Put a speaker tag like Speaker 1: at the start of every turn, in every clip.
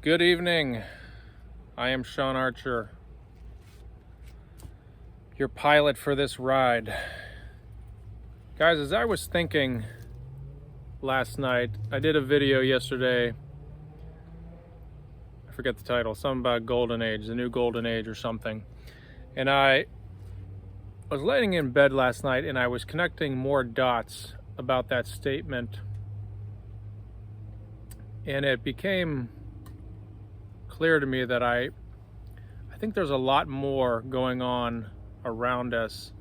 Speaker 1: Good evening. I am Sean Archer, your pilot for this ride. Guys, as I was thinking last night, I did a video yesterday. I forget the title, something about Golden Age, the new Golden Age or something. And I was laying in bed last night and I was connecting more dots about that statement. And it became clear to me that I think there's a lot more going on around us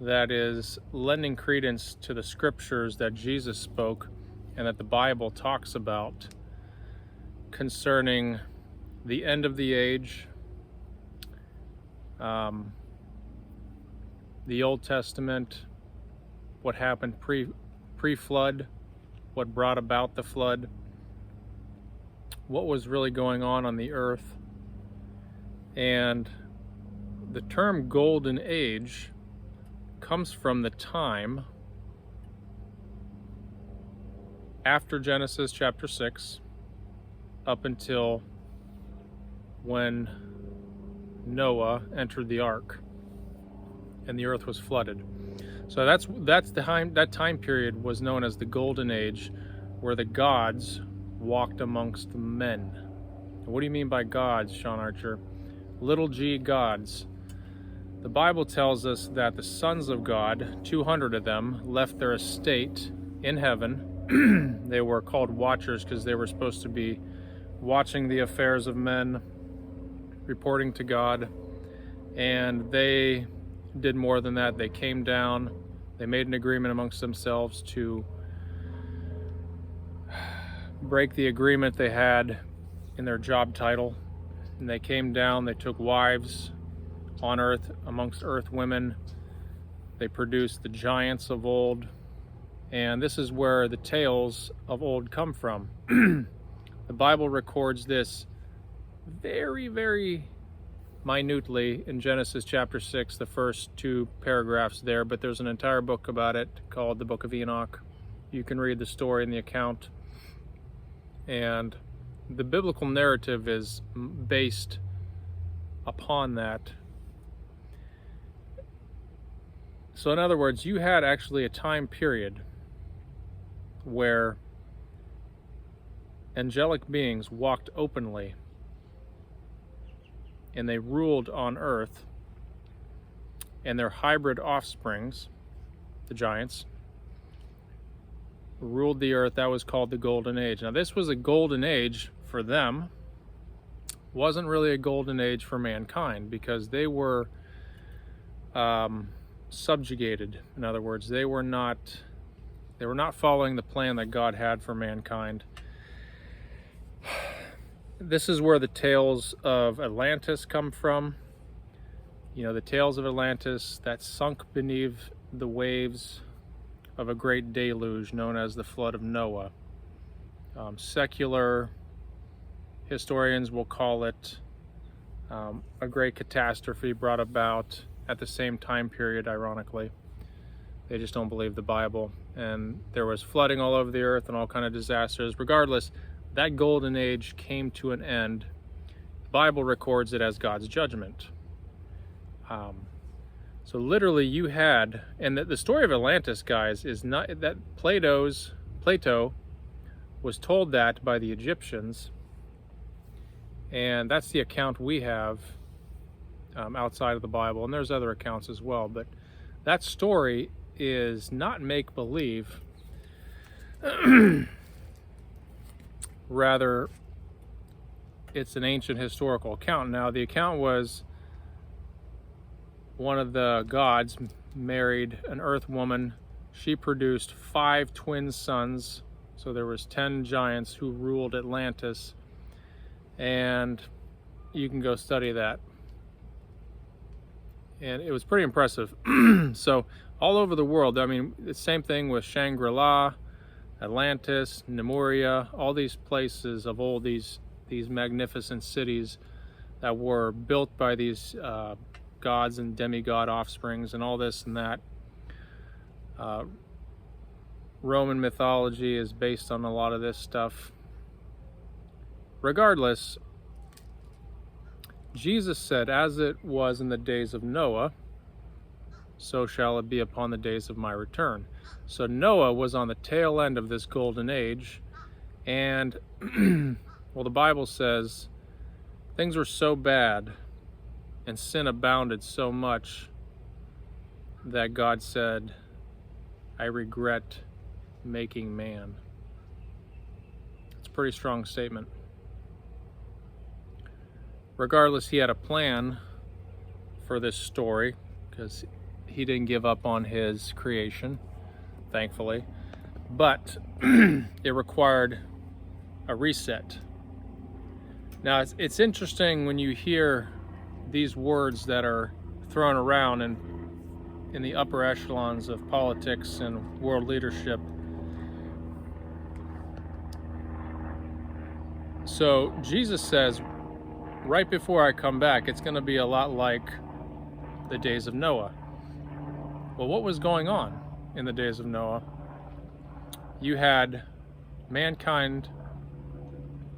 Speaker 1: that is lending credence to the scriptures that Jesus spoke and that the Bible talks about concerning the end of the age, the Old Testament, what happened pre-flood, what brought about the flood, what was really going on the earth. And the term Golden Age comes from the time after Genesis chapter 6 up until when Noah entered the ark and the earth was flooded. So that's the time, that time period was known as the Golden Age, where the gods walked amongst men. What do you mean by gods, Sean Archer? Little g gods. The Bible tells us that the sons of God, 200 of them, left their estate in heaven. They were called watchers because they were supposed to be watching the affairs of men, reporting to God. And they did more than that. They came down, they made an agreement amongst themselves to break the agreement they had in their job title. And they came down, they took wives on earth, amongst earth women. They produced the giants of old. And this is where the tales of old come from. The Bible records this very, very minutely in Genesis chapter 6, the first two paragraphs there, but there's an entire book about it called the Book of Enoch. You can read the story and the account. And the biblical narrative is based upon that. So in other words, you had actually a time period where angelic beings walked openly and they ruled on earth, and their hybrid offsprings, the giants, ruled the earth. That was called the Golden Age. Now this was a golden age for them. Wasn't really a golden age for mankind because they were subjugated. In other words, they were not following the plan that God had for mankind. This is where the tales of Atlantis come from. You know, the tales of Atlantis that sunk beneath the waves of a great deluge known as the flood of Noah. Secular historians will call it a great catastrophe brought about at the same time period, ironically. They just don't believe the Bible. And there was flooding all over the earth and all kind of disasters. Regardless, that golden age came to an end. The Bible records it as God's judgment. So literally you had, and the story of Atlantis, guys, is not that Plato was told that by the Egyptians, and that's the account we have outside of the Bible, and there's other accounts as well, but that story is not make-believe. Rather, it's an ancient historical account. Now, the account was one of the gods married an earth woman. She produced 5 twin sons. So there was 10 giants who ruled Atlantis. And you can go study that. And it was pretty impressive. So all over the world, I mean, the same thing with Shangri-La, Atlantis, Lemuria, all these places of old, these magnificent cities that were built by these gods and demigod offsprings and all this and that. Roman mythology is based on a lot of this stuff. Regardless, Jesus said, as it was in the days of Noah, so shall it be upon the days of my return. So Noah was on the tail end of this golden age, and well, the Bible says things were so bad and sin abounded so much that God said, I regret making man. It's a pretty strong statement. Regardless, he had a plan for this story because he didn't give up on his creation, thankfully. But it required a reset. Now, it's interesting when you hear these words that are thrown around in the upper echelons of politics and world leadership. So Jesus says, right before I come back, it's going to be a lot like the days of Noah. Well, what was going on in the days of Noah? You had mankind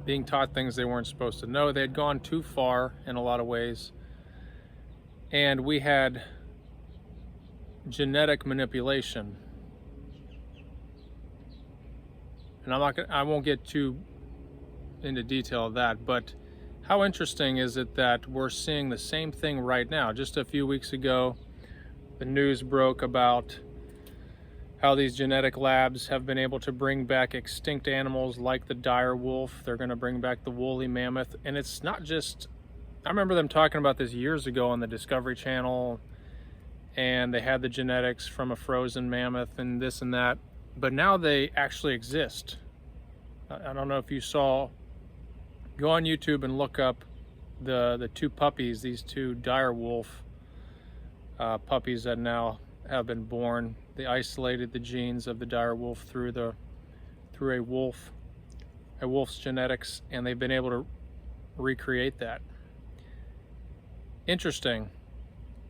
Speaker 1: being taught things they weren't supposed to know. They had gone too far in a lot of ways. And we had genetic manipulation. And I won't get too into detail of that, but how interesting is it that we're seeing the same thing right now? Just a few weeks ago, the news broke about how these genetic labs have been able to bring back extinct animals like the dire wolf. They're going to bring back the woolly mammoth. And it's not just, I remember them talking about this years ago on the Discovery Channel, and they had the genetics from a frozen mammoth and this and that. But now they actually exist. I don't know if you saw, go on YouTube and look up the two puppies, these two dire wolf puppies that now have been born. They isolated the genes of the dire wolf through a wolf's genetics, and they've been able to recreate that. Interesting.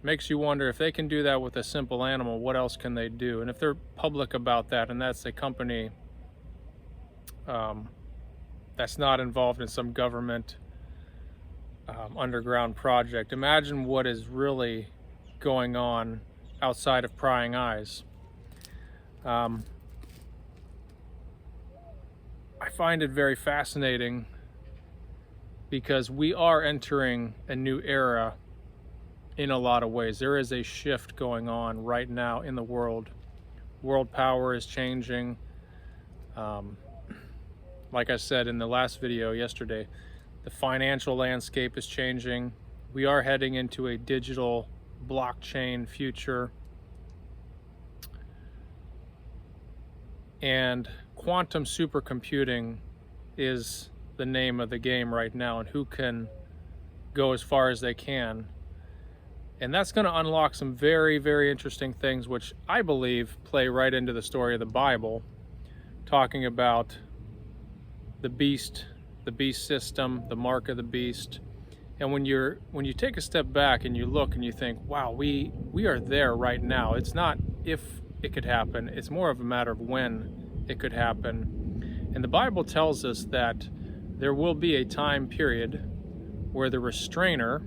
Speaker 1: Makes you wonder, if they can do that with a simple animal, what else can they do? And if they're public about that, and that's a company that's not involved in some government underground project, imagine what is really going on outside of prying eyes. I find it very fascinating because we are entering a new era in a lot of ways. There is a shift going on right now in the world. World power is changing. Like I said in the last video yesterday, the financial landscape is changing. We are heading into a digital blockchain future. And quantum supercomputing is the name of the game right now, and who can go as far as they can. And that's going to unlock some very, very interesting things, which I believe play right into the story of the Bible, talking about the beast system, the mark of the beast. And when you take a step back and you look and you think, wow, we are there right now. It's not if it could happen, it's more of a matter of when it could happen. And the Bible tells us that there will be a time period where the restrainer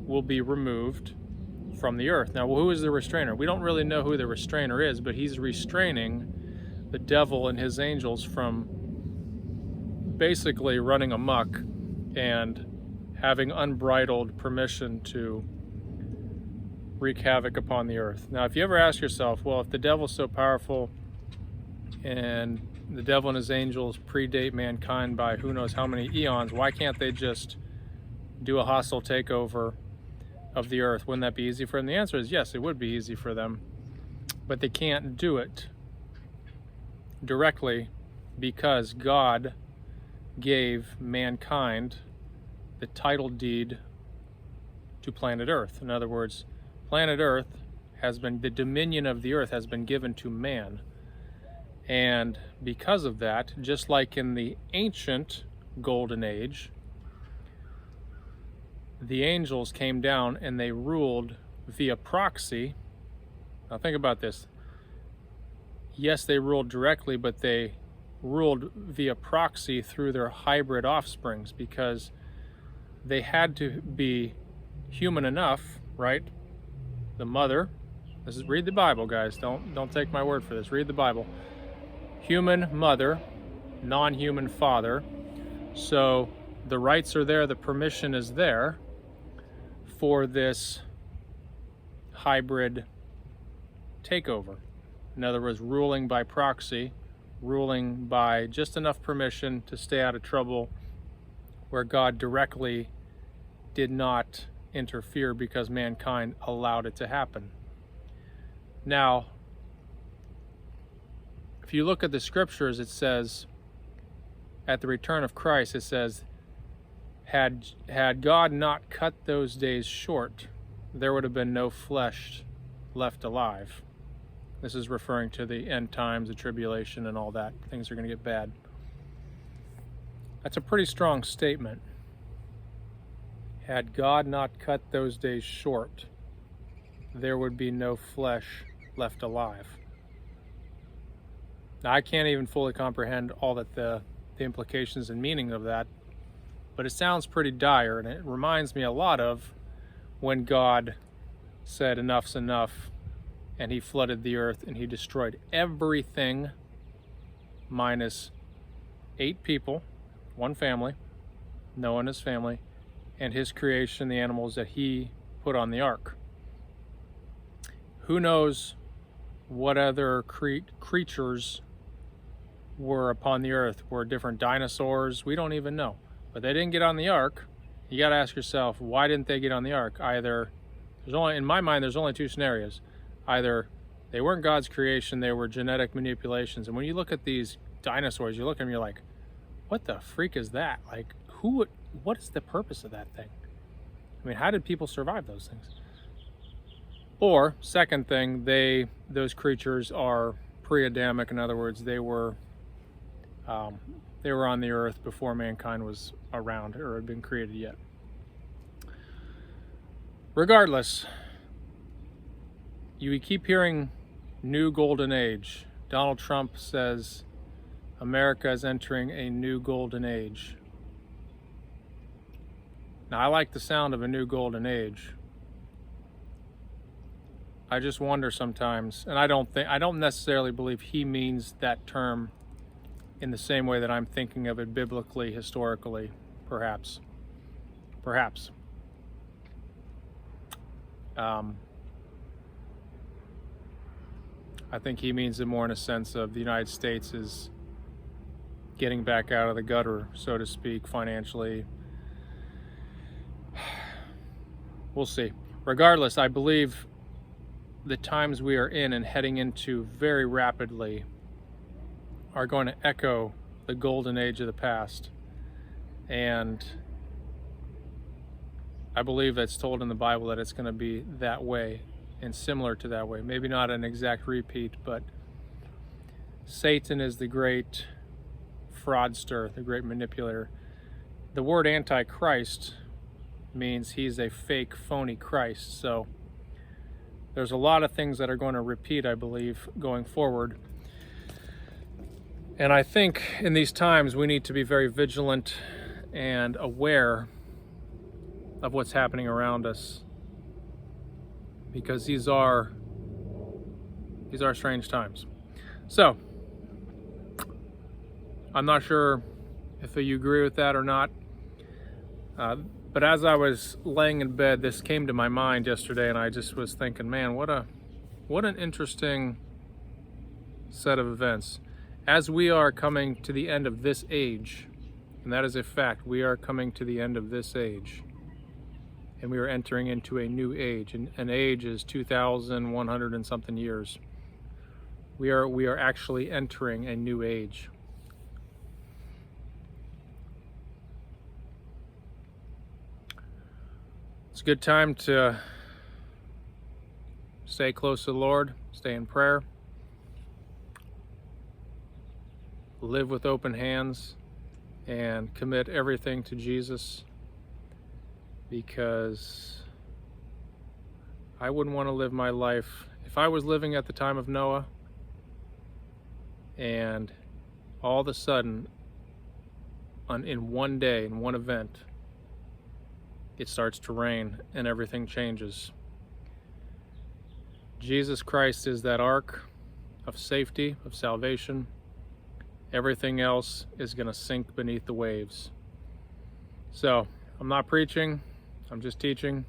Speaker 1: will be removed from the earth. Now, who is the restrainer? We don't really know who the restrainer is, but he's restraining the devil and his angels from basically running amok and having unbridled permission to wreak havoc upon the earth. Now, if you ever ask yourself, well, if the devil's so powerful and the devil and his angels predate mankind by who knows how many eons, why can't they just do a hostile takeover of the earth? Wouldn't that be easy for them? The answer is yes, it would be easy for them, but they can't do it directly because God gave mankind the title deed to planet Earth. In other words, planet Earth has been, the dominion of the earth has been given to man. And because of that, just like in the ancient golden age, the angels came down and they ruled via proxy. Now think about this. Yes, they ruled directly, but they ruled via proxy through their hybrid offsprings, because they had to be human enough, right? The mother, read the Bible, guys. Don't take my word for this. Read the Bible. Human mother, non-human father. So the rights are there, the permission is there for this hybrid takeover. In other words, ruling by proxy, ruling by just enough permission to stay out of trouble, where God directly did not interfere because mankind allowed it to happen. Now, if you look at the scriptures, it says, at the return of Christ, it says, had God not cut those days short, there would have been no flesh left alive. This is referring to the end times, the tribulation, and all that. Things are going to get bad. That's a pretty strong statement. Had God not cut those days short, there would be no flesh left alive. Now, I can't even fully comprehend all that the implications and meaning of that, but it sounds pretty dire, and it reminds me a lot of when God said enough's enough, and he flooded the earth and he destroyed everything minus 8 people, 1 family, Noah and his family, and his creation, the animals that he put on the ark. Who knows what other creatures were upon the earth? Were different dinosaurs? We don't even know. But they didn't get on the ark. You got to ask yourself, why didn't they get on the ark? Either, in my mind, there's only 2 scenarios. Either they weren't God's creation, they were genetic manipulations. And when you look at these dinosaurs, you look at them, you're like, what the freak is that? Like, what is the purpose of that thing? I mean, how did people survive those things? Or, second thing, those creatures are pre-Adamic. In other words, they were on the earth before mankind was around or had been created yet. Regardless, you keep hearing new golden age. Donald Trump says America is entering a new golden age. Now, I like the sound of a new golden age. I just wonder sometimes, and I don't necessarily believe he means that term in the same way that I'm thinking of it biblically, historically, perhaps. I think he means it more in a sense of the United States is getting back out of the gutter, so to speak, financially. We'll see. Regardless, I believe the times we are in and heading into very rapidly are going to echo the golden age of the past. And I believe it's told in the Bible that it's going to be that way and similar to that way. Maybe not an exact repeat, but Satan is the great fraudster, the great manipulator. The word Antichrist means he's a fake, phony Christ. So there's a lot of things that are going to repeat, I believe, going forward. And I think in these times we need to be very vigilant and aware of what's happening around us, because these are strange times. So I'm not sure if you agree with that or not, but as I was laying in bed, this came to my mind yesterday, and I just was thinking, man, what an interesting set of events. As we are coming to the end of this age, and that is a fact, we are coming to the end of this age, and we are entering into a new age. And an age is 2,100 and something years. We are actually entering a new age. It's a good time to stay close to the Lord, stay in prayer, live with open hands, and commit everything to Jesus, because I wouldn't want to live my life. If I was living at the time of Noah and all of a sudden, in one day, in one event, it starts to rain and everything changes. Jesus Christ is that ark of safety, of salvation. Everything else is going to sink beneath the waves. So, I'm not preaching, I'm just teaching.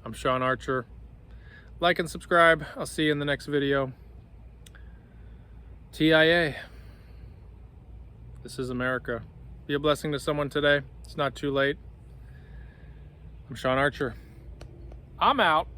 Speaker 1: I'm Sean Archer. Like and subscribe. I'll see you in the next video. TIA. This is America. Be a blessing to someone today. It's not too late. I'm Sean Archer. I'm out.